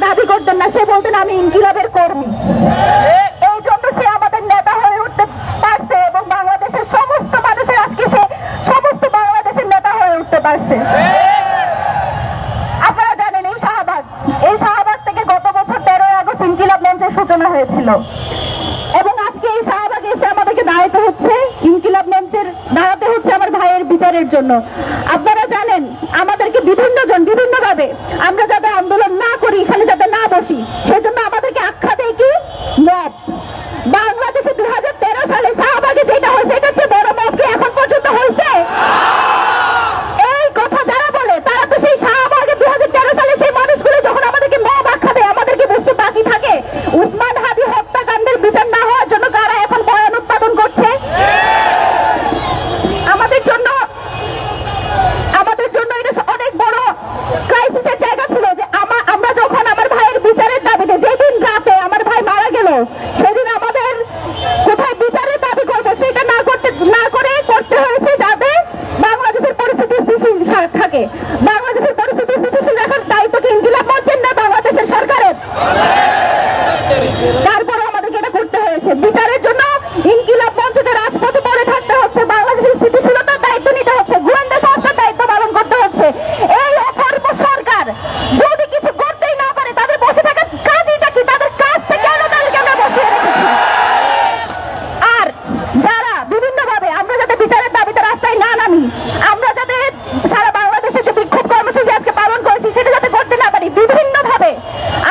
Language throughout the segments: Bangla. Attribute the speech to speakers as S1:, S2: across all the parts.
S1: দাবি করতেন না, সে বলতেন আমি ইনকিলাবের কর্মী। এই জন্য সে আমাদের নেতা হয়ে উঠতে পারছে এবং বাংলাদেশের সমস্ত মানুষের আজকে সে সমস্ত বাংলাদেশের নেতা হয়ে উঠতে পারছে। আপনারা জানেন এই শাহবাগ থেকে গত বছর 13 আগস্ট ইনকিলাব মঞ্চের সূচনা হয়েছিল এবং আজকে এই শাহবাগে এসে আমাদেরকে দাঁড়াতে হচ্ছে, ইনকিলাব মঞ্চের দাঁড়াতে হচ্ছে আমার ভাইয়ের বিচারের জন্য। আপনারা জানেন আমাদেরকে বিভিন্নভাবে আমরা যাতে আন্দোলন না করি, এখানে যাতে না বসি, সেজন্য আমাদেরকে আখ্যা দেয় কি মব। বাংলাদেশে 2013 সালে শাহবাগে যেটা হয়েছে এটা চেয়ে বড় মব কি এখন পর্যন্ত হয়েছে? এই কথা যারা বলে তারা তো সেই শাহবাগে 2013 সালে সেই মানুষগুলো যখন আমাদেরকে মব আখ্যা দেয়, আমাদেরকে বুঝতে বাকি থাকে উসমান হাদি হত্যাকাণ্ডের বিচার না হওয়ার জন্য কারা এখন বয়ান উৎপাদন করছে। আমাদের জন্য এটা অনেক বড় ক্রাইসিসের জায়গা ছিল যে আমরা যখন আমার ভাইয়ের বিচারের দাবিতে, যেদিন রাতে আমার ভাই মারা গেল সেদিন আমাদের কোথায় বিচারের দাবি করবো সেটা না করে করতে হয়েছে যাতে বাংলাদেশের পরিস্থিতি স্থিতিশীল থাকে। বাংলাদেশের পরিস্থিতি স্থিতিশীল রাখার দায়িত্ব কি ইনকিলাব মঞ্চের না বাংলাদেশের সরকারের? তারপরে আমাদেরকে এটা করতে হয়েছে। বিচারের জন্য ইনকিলাব মঞ্চকে রাজপথে পড়ে থাকতে হচ্ছে, বাংলাদেশের স্থিতিশীলতার দায়িত্ব নিতে হচ্ছে, গোয়েন্দা সংস্থার দায়িত্ব পালন করতে হচ্ছে। এই অথর্ব সরকার যদি কিছু করতেই না পারে তাদের বসে থাকার কাজটা কি? তাদের কাজটা কেন তাদেরকে আমরা বসিয়ে রেখেছি? আর যারা বিভিন্নভাবে আমরা যাতে বিচারের দাবিতে রাস্তায় না নামি, আমরা যাতে সারা বাংলাদেশে যে বিক্ষোভ কর্মসূচি আজকে পালন করেছি সেটা যাতে করতে না পারি, বিভিন্নভাবে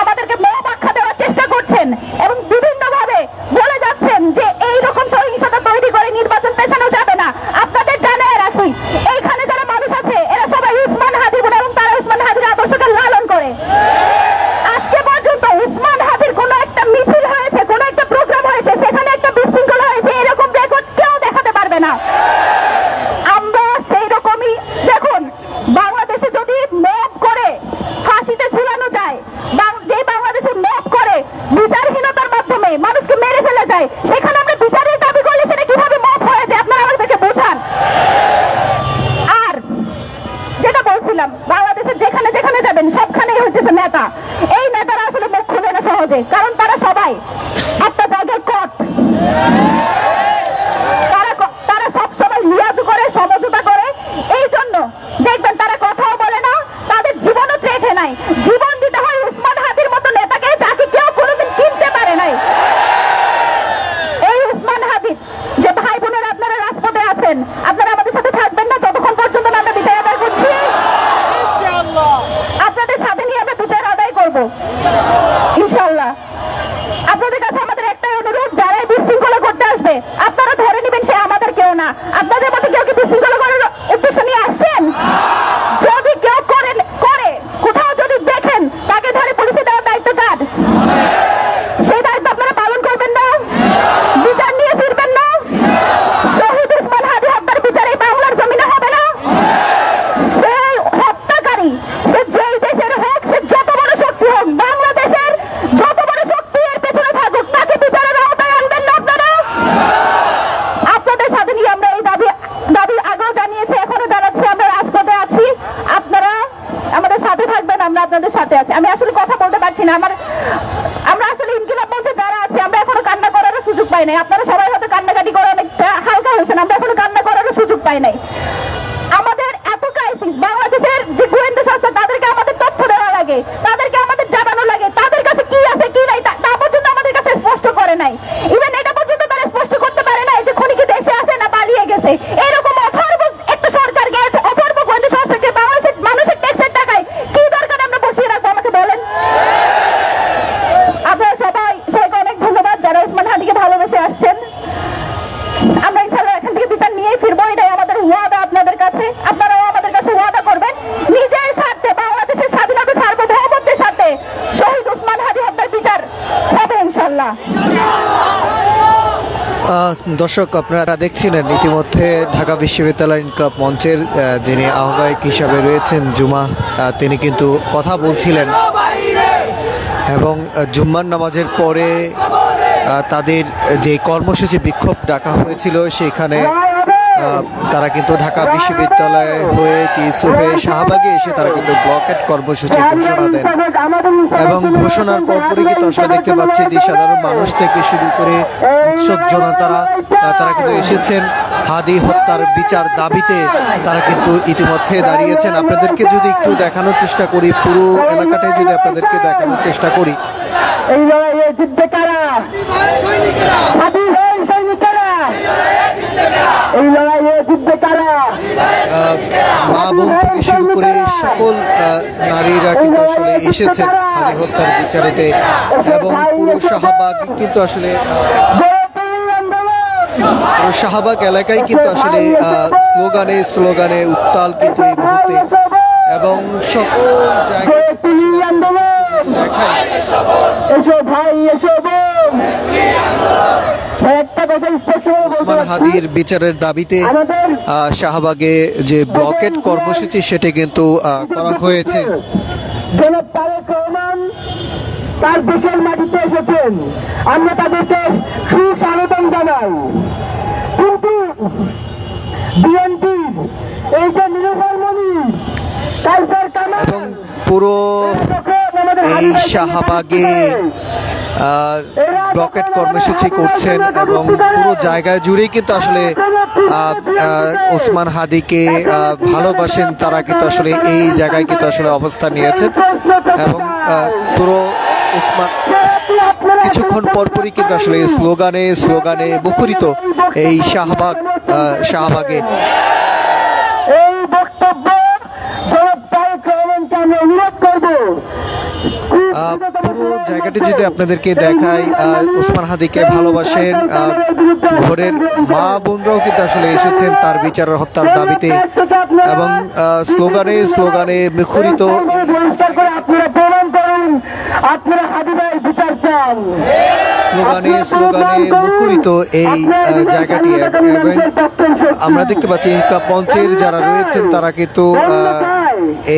S1: আমাদেরকে মব আখ্যা দেওয়ার চেষ্টা করছেন এবং বিভিন্নভাবে বলে যাচ্ছেন যে এইরকম সহিংসতা তৈরি করে নির্বাচন পেছানো যাবে না। আপনাদের জানায় রাখি, এইখানে যারা মানুষ আছে এরা সবাই উসমান হাদি বোন এবং তারা উসমান হাদির আদর্শকে লালন করে। আজকে পর্যন্ত উসমান হাদির কোনো একটা মিছিল হয়েছে, কোনো একটা প্রোগ্রাম হয়েছে, সেখানে একটা বিশৃঙ্খলা হয়েছে, এরকম রেকর্ড কেউ দেখাতে পারবে না। আমরা সেই রকমই, দেখুন বাংলাদেশে যদি মব করে ফাঁসিতে ঝুলানো যায়, যে বাংলাদেশে মব করে বিচারহীনতার মাধ্যমে মানুষকে মেরে ফেলে যায়, সেখানে আমরা বিচারের দাবি করলে সেটা কিভাবে মব হয়ে যায় আপনারা আমাদেরকে বোঝান। আর যেটা বলছিলাম, বাংলাদেশের যেখানে যেখানে যাবেন সবখানেই হচ্ছে নেতা। এই নেতারা আসলে মুখ খুলে না সহজে, কারণ তারা সবাই একটা জায়গায় কট। তারা সবসময় লিয়াজু করে, সমঝোতা করে, এই জন্য দেখবেন তারা কথাও বলে না, তাদের জীবনও রেখে নাই। জীবন দিতে হয় উসমান হাদির মতো নেতাকে, যাকে কেউ কোনোদিন কিনতে পারে নাই। এই উসমান হাদির যে ভাই বোনেরা আপনারা রাজপথে আছেন, আপনারা আমাদের সাথে থাকবেন না যতক্ষণ পর্যন্ত না আমরা বিচার আদায় করছি? আপনাদের সাথে নিয়ে আমরা বিচার আদায় করবো ইনশাল্লাহ। আপনাদের কাছে আমাদের একটাই অনুরোধ, যারাই বিশৃঙ্খলা করতে আসবে আপনারা ধরে নেবেন সে আমাদের কেউ না। আপনাদের মধ্যে কেউ কি বিশৃঙ্খলা করার উদ্দেশ্য নিয়ে আসছেন? যদি কেউ করে কোথাও যদি দেখেন তাকে ধরে পুলিশে দেওয়ার দায়িত্ব কার? সেই দায়িত্ব আপনারা পালন করবেন না? বিচার নিয়ে ফিরবেন না? শহীদ উসমান হাদি হত্যার বিচার এই বাংলার জমিনে হবে না? সেই হত্যাকারী সে যেই দেশের হোক, সে যত বড় শক্তি হোক, বাংলাদেশের যত বড় শক্তি এর পেছনে থাকুক, তাকে বিচারের আওতায় আনবেন না আপনারা? আপনাদের সাথে নিয়ে আমরা এই দাবি আগেও জানিয়েছি, এখনো জানাচ্ছি, আমরা রাজপথে আছি। আপনারা আমাদের সাথে থাকবেন, আমরা আপনাদের সাথে আছি। আমি আসলে কথা বলতে পারছি না, আমরা আসলে ইনকিলাব মঞ্চে যারা আছে আমরা এখনো কান্না করারও সুযোগ পাই নাই। আপনারা সবাই হয়তো কান্নাকাটি করে অনেকটা হালকা হয়েছেন, আমরা এখনো কান্না করারও সুযোগ পাই নাই। আমাদের এত ক্রাইসিস, বাংলাদেশের যে গোয়েন্দা সংস্থা তাদেরকে আমাদের তথ্য দেওয়া লাগে, তাদেরকে আমাদের জানানো লাগে তাদের কাছে কি আছে কি নাই, তা পর্যন্ত আমাদের কাছে স্পষ্ট করে নাই। ইভেন এটা পর্যন্ত তারা স্পষ্ট করতে পারে নাই যে খুনি কি দেশে আছে না পালিয়ে গেছে। এরকম অথর্ব একটা সরকার গেছে, অথর্ব গোয়েন্দা সংস্থাকে বাংলাদেশের মানুষের ট্যাক্সের টাকায় কি দরকার আমরা বসিয়ে রাখবো আমাকে বলেন? আপনারা সবাইকে অনেক ধন্যবাদ যারা উসমান হাদিকে ভালোবেসে আসছেন। আমরা ইনশাআল্লাহ এখান থেকে বিচার নিয়েই ফিরবো, এটাই আমাদের ওয়াদা আপনাদের কাছে। আপনারাও আমাদের কাছে ওয়াদা করবেন নিজের স্বার্থে, বাংলাদেশের স্বাধীনতা সার্বভৌমত্বের সাথে শহীদ উসমান হাদি হত্যার বিচার হবে ইনশাআল্লাহ।
S2: দর্শক, আপনারা দেখছিলেন ইতিমধ্যে ঢাকা বিশ্ববিদ্যালয় ইনকিলাব মঞ্চের যিনি আহ্বায়ক হিসাবে রয়েছেন জুমা, তিনি কিন্তু কথা বলছিলেন এবং জুম্মার নামাজের পরে তাদের যে কর্মসূচি বিক্ষোভ ডাকা হয়েছিল সেখানে তারা কিন্তু ঢাকা বিশ্ববিদ্যালয়ে হয়ে টিএসইউ হয়ে শাহবাগে এসে তারা কিন্তু ব্লকেট কর্মসূচি ঘোষণা দেন এবং ঘোষণার পরপরই কিন্তু আসলে দেখতে পাচ্ছি যে সাধারণ মানুষ থেকে শুরু করে উৎসুক জনতারা তারা কিন্তু এসেছেন হাদি হত্যার বিচার দাবিতে। তারা কিন্তু ইতিমধ্যে দাঁড়িয়েছেন। আপনাদেরকে যদি একটু দেখানোর চেষ্টা করি, পুরো এলাকাটাই যদি আপনাদেরকে দেখানোর চেষ্টা করি,
S1: এই লড়াইয়ে জিতবে কারা? হাদি ভাই সৈনিকেরা। এই লড়াইয়ে জিতবে কারা?
S2: মা বোন থেকে শুরু করে সকল নারীরা কিন্তু আসলে এসেছেন হাদি হত্যার বিচারেতে এবং পুরো শাহবাগ কিন্তু আসলে পুরো শাহবাগ এলাকায় কিন্তু আসলে স্লোগানে স্লোগানে উত্তাল কিন্তু এই মুহূর্তে এবং সকল জায়গায় দেখায়
S1: এসো ভাই এসো বোন। একটা কথা স্পষ্ট
S2: ওসমান হাদির বিচারের দাবিতে শাহবাগে যে ব্লকেট কর্মসূচি সেটা কিন্তু করা হয়েছে।
S1: জনাব তারেক রহমান তার দেশের মাটিতে এসেছেন, আমরা তাদেরকে সুস্বাগতম জানাই। কিন্তু বিএনপির এই যে নিরুফলমণি কালচার
S2: এবং পুরো এই শাহবাগে ব্লকেট কর্মসূচি করছেন এবং পুরো জায়গায় জুড়েই কিন্তু আসলে ওসমান হাদিকে ভালোবাসেন তারা কিন্তু আসলে এই জায়গায় কিন্তু আসলে অবস্থান নিয়েছেন এবং পুরো ওসমান কিছুক্ষণ পরপরই কিন্তু আসলে স্লোগানে স্লোগানে মুখরিত এই শাহবাগে।
S1: এই বক্তব্য জনাব তারেক রহমানকে আমি অনুরোধ করবো
S2: পুরো জায়গাটি যদি আপনাদেরকে দেখাই, ওসমান হাদিকে ভালোবাসেন ঘরের মা বোনরাও কিন্তু আসলে এসেছেন তার বিচারের হত্যার দাবিতে এবং স্লোগানে স্লোগানে মুখরিত
S1: আপনারা প্রমাণ করুন আপনারা হাদি ভাই বিচার চান।
S2: স্লোগানে স্লোগানে মুখরিত এই জায়গাটি এবং আমরা দেখতে পাচ্ছি ইনকলাব মঞ্চের যারা রয়েছেন তারা কিন্তু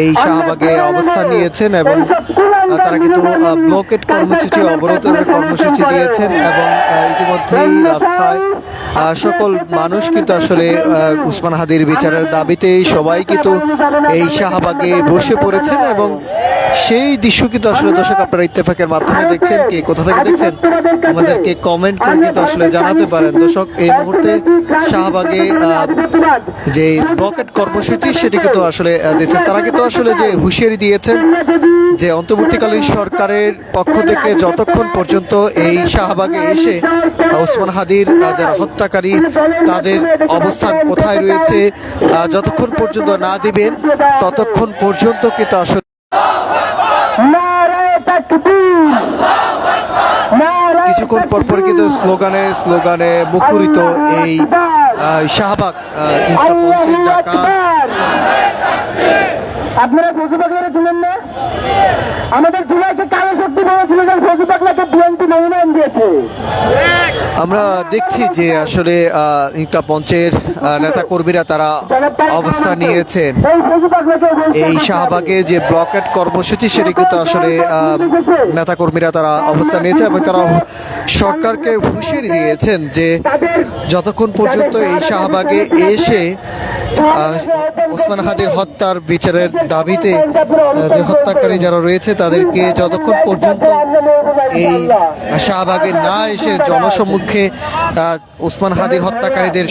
S2: এই শাহবাগে অবস্থান নিয়েছেন এবং তারা কিন্তু ব্লকেট কর্মসূচি অবরোধের কর্মসূচি দিয়েছেন এবং ইতিমধ্যেই রাস্তায় সকল মানুষ কিন্তু আসলে ওসমান হাদির বিচারের দাবিতে সবাই কিন্তু এই শাহবাগে বসে পড়েছেন এবং সেই দৃশ্য কিন্তু আসলে দর্শক আপনারা ইত্তেফাকের মাধ্যমে দেখছেন। কে কোথা থেকে দেখছেন আমাদেরকে কমেন্ট করে কিন্তু আসলে জানাতে পারেন। দর্শক এই মুহূর্তে শাহবাগে যে ব্লকেট কর্মসূচি সেটি কিন্তু আসলে দিচ্ছেন। তারা কিন্তু আসলে যে হুঁশিয়ারি দিয়েছেন যে অন্তর্বর্তীকালীন সরকারের পক্ষ থেকে যতক্ষণ পর্যন্ত এই শাহবাগে এসে ওসমান হাদির যারা হত্যাকারী তাদের অবস্থান কোথায় রয়েছে যতক্ষণ পর্যন্ত না দিবেন ততক্ষণ পর্যন্ত কিন্তু আসলে কিছুক্ষণ পরপর কিন্তু স্লোগানে স্লোগানে মুখরিত এই শাহবাগ মঞ্চের ডাকা।
S1: আপনারা ফজু পাগলারে দিলেন না? আমাদের জুলাইকে কালো শক্তি বলেছিল যে ফজু পাগলাকে বিএনপি মনোনয়ন দিয়েছে।
S2: আমরা দেখছি যে আসলে ইনকলাব মঞ্চের নেতা কর্মীরা তারা অবস্থান নিয়েছেন এই শাহবাগে যে ব্লকেট কর্মসূচি সেটি কিন্তু আসলে নেতা কর্মীরা তারা অবস্থান নিয়েছে এবং তারা সরকারকে হুঁশিয়ারি দিয়েছেন যে যতক্ষণ পর্যন্ত এই শাহবাগে এসে ওসমান হাদির হত্যার বিচারের দাবিতে যে হত্যাকারী যারা রয়েছে তাদেরকে যতক্ষণ পর্যন্ত এই শাহবাগে না এসে জনসম্মুখে ওসমান হাদির হত্যাকারীদের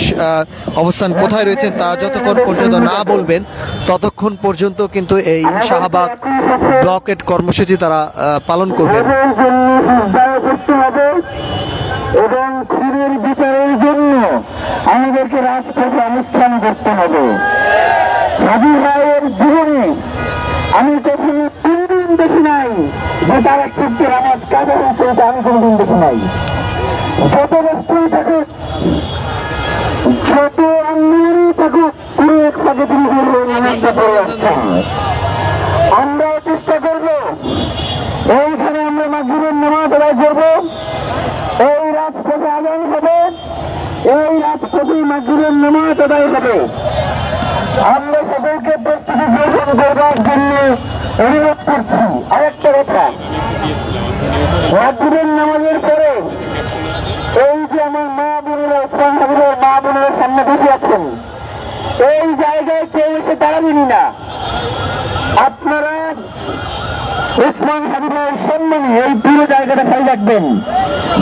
S2: অবস্থান কোথায় রয়েছেন তা যতক্ষণ পর্যন্ত না বলবেন ততক্ষণ পর্যন্ত কিন্তু এই শাহবাগ ব্লকেট কর্মসূচি তারা পালন করবেন।
S1: এবং খুনের বিচারের জন্য আমাদেরকে রাজপথে অনুষ্ঠান করতে হবে। হাদি ভাইয়ের জীবনে আমি কখনো কোনদিন দেখি নাই যে তারা ক্ষেত্রে আমার কাজে হয়েছে, এটা আমি কোনদিন দেখি নাই। যত বস্তুই থাকুক, যত আন্দোলনই থাকুক, পুরো এক পাকে তিনি আনন্দ করে আসছেন। আমরাও চেষ্টা করবো এইখানে আমরা মাগরিবের নামাজ আদায় করবো, এই রাজপথে আদায় হবে, এই রাজপথে মাগরিবের নামাজ আদায় হবে। আমরা সকলকে প্রস্তুতি গ্রহণ করবার জন্য অনুরোধ করছি। আরেকটা কথা, মাগরিবের নামাজের পরে এই যে আমার মা বোনেরা ওসমান হাদির মা বোনেরা সামনে বসে আছেন
S3: এই জায়গায় কেউ এসে দাঁড়াবেনি না। আপনারা ওসমান হাবিবের সম্মানে এই পুরো জায়গাটা খালি রাখবেন,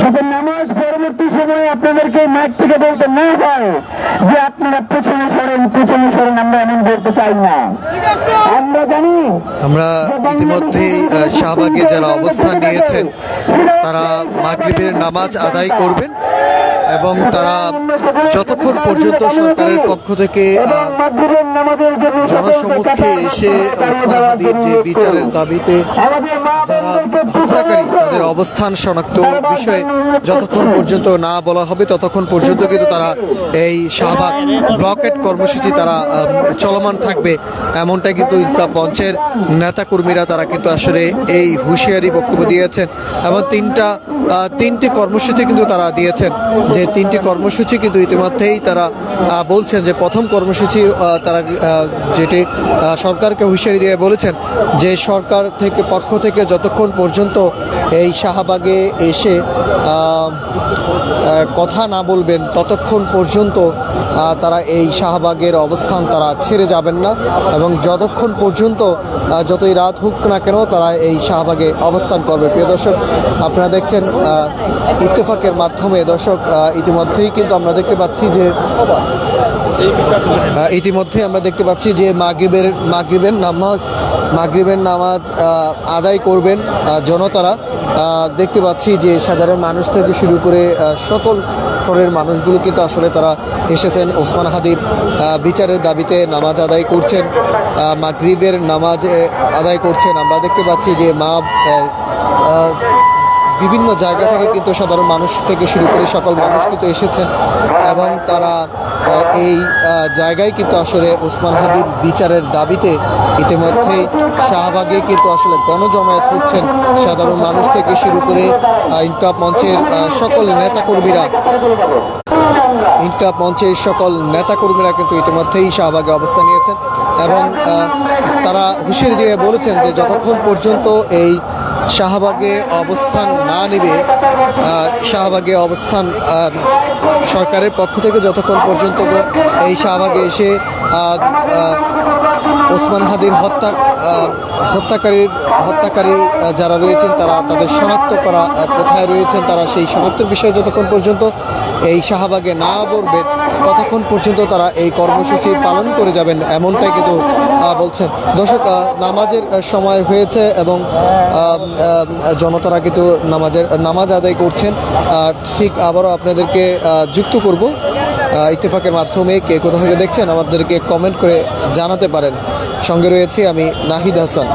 S3: যাতে নামাজ পরবর্তী সময়ে আপনাদেরকে মাইক থেকে বলতে না হয় যে আপনারা পেছনে সরেন, আমরা এমন বলতে চাই না। আমরা জানি
S2: আমরা ইতিমধ্যেই শাহবাগে যারা অবস্থান নিয়েছেন তারা মাগরিবের নামাজ আদায় করবেন এবং তারা যতক্ষণ পর্যন্ত সরকারের পক্ষ থেকে জনসমক্ষে এসে ওসমান হাদির যে বিচারের দাবিতে যারা হত্যাকারী তাদের অবস্থান শনাক্ত বিষয়ে যতক্ষণ পর্যন্ত না বলা হবে ততক্ষণ পর্যন্ত কিন্তু তারা এই শাহবাগ ব্লকেট কর্মসূচি তারা চলমান থাকবে, এমনটাই কিন্তু ইনকলাব মঞ্চের নেতাকর্মীরা তারা কিন্তু আসলে এই হুঁশিয়ারি বক্তব্য দিয়েছেন। এবং তিনটি কর্মসূচি কিন্তু তারা দিয়েছেন, যে তিনটি কর্মসূচি কিন্তু ইতিমধ্যেই তারা বলছেন যে প্রথম কর্মসূচি তারা যেটি সরকারকে হুঁশিয়ারি দিয়ে বলেছেন যে সরকার থেকে পক্ষ থেকে যতক্ষণ পর্যন্ত এই শাহবাগে এসে কথা না বলবেন ততক্ষণ পর্যন্ত তারা এই শাহবাগের অবস্থান তারা ছেড়ে যাবেন না এবং যতক্ষণ পর্যন্ত যতই রাত হোক না কেন তারা এই শাহবাগে অবস্থান করবে। প্রিয় দর্শক, আপনারা দেখছেন ইত্তেফাকের মাধ্যমে দর্শক ইতিমধ্যেই কিন্তু আমরা দেখতে পাচ্ছি যে মাগরিবের নামাজ আদায় করবেন জনতারা। দেখতে পাচ্ছি যে সাধারণ মানুষ থেকে শুরু করে সকল স্তরের মানুষগুলো কিন্তু আসলে তারা এসেছেন ওসমান হাদির বিচারের দাবিতে নামাজ আদায় করছেন, মাগরিবের নামাজ আদায় করছেন। আমরা দেখতে পাচ্ছি যে বিভিন্ন জায়গা থেকে কিন্তু সাধারণ মানুষ থেকে শুরু করে সকল মানুষ কিন্তু এসেছেন এবং তারা এই জায়গায় কিন্তু আসলে ওসমান হাদির বিচারের দাবিতে ইতিমধ্যেই শাহবাগে কিন্তু আসলে গণজমায়েত হচ্ছেন। সাধারণ মানুষ থেকে শুরু করে ইনকলাব মঞ্চের সকল নেতাকর্মীরা কিন্তু ইতিমধ্যেই শাহবাগে অবস্থান নিয়েছেন এবং তারা হুঁশিয়ারি দিয়ে বলেছেন যে যতক্ষণ পর্যন্ত এই শাহবাগে অবস্থান না নেবে, শাহবাগে অবস্থান সরকারের পক্ষ থেকে যতক্ষণ পর্যন্ত এই শাহবাগে এসে ওসমান হাদির হত্যাকারী যারা রয়েছেন তারা তাদের শনাক্ত করা কোথায় রয়েছেন তারা সেই শনাক্তের বিষয়ে যতক্ষণ পর্যন্ত এই শাহবাগে না বলবেন ততক্ষণ পর্যন্ত তারা এই কর্মসূচি পালন করে যাবেন, এমনটাই কিন্তু বলছেন। দর্শক, নামাজের সময় হয়েছে এবং জনতারা কিন্তু নামাজ আদায় করছেন। ঠিক আবারও আপনাদেরকে যুক্ত করব ইত্তেফাকের মাধ্যমে। কে কোথা থেকে দেখছেন আমাদেরকে কমেন্ট করে জানাতে পারেন। সঙ্গে রয়েছি আমি নাহিদ হাসান।